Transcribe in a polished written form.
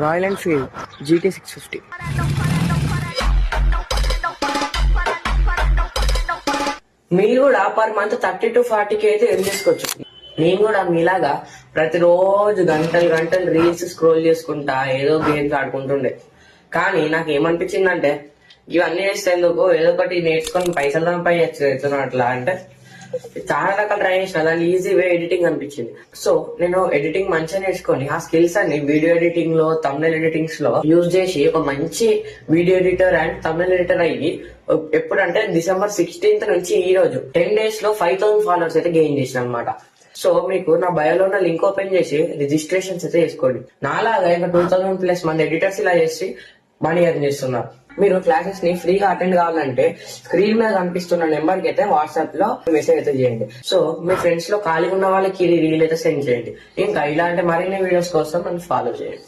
Royal Enfield GT 650. మీరు కూడా per month 30 to 40K అయితే ఎర్న్ చేసుకోవచ్చు. నేను కూడా మీలాగా ప్రతిరోజు గంటలు గంటలు రీల్స్ స్క్రోల్ చేసుకుంటా ఏదో గేమ్స్ ఆడుకుంటుండే. కానీ నాకు ఏమనిపించిందంటే ఇవన్నీ చేసేందుకు ఏదో ఒకటి నేర్చుకొని పైసలు సంపాదించు అట్లా అంటే చాలా రకాలు ట్రై చేసిన దాని ఈజీ వే ఎడిటింగ్ అనిపించింది. సో నేను ఎడిటింగ్ మంచిగా నేర్చుకొని ఆ స్కిల్స్ అన్ని వీడియో ఎడిటింగ్ లో తమిళ ఎడిటింగ్స్ లో యూజ్ చేసి ఒక మంచి video editor and Tamil editor అయ్యి ఎప్పుడంటే December 16th నుంచి ఈ రోజు 10 days లో 5,000 ఫాలోవర్స్ అయితే గెయిన్ చేసిన అనమాట. సో మీకు నా బయోలో ఉన్న లింక్ ఓపెన్ చేసి రిజిస్ట్రేషన్స్ అయితే చేసుకోండి. నాలాగా ఇంకా 2,000+ మంది ఎడిటర్స్ ఇలా చేసి మనీ ఎర్న్ చేస్తున్నారు. మీరు క్లాసెస్ ని ఫ్రీగా అటెండ్ కావాలంటే స్క్రీన్ మీద కనిపిస్తున్న నెంబర్ కి అయితే వాట్సాప్ లో మెసేజ్ అయితే చేయండి. సో మీ ఫ్రెండ్స్ లో ఖాళీగా ఉన్న వాళ్ళకి రీల్ అయితే సెండ్ చేయండి. ఇంకా ఇలాంటి మరిన్ని వీడియోస్ కోసం నన్ను ఫాలో చేయండి.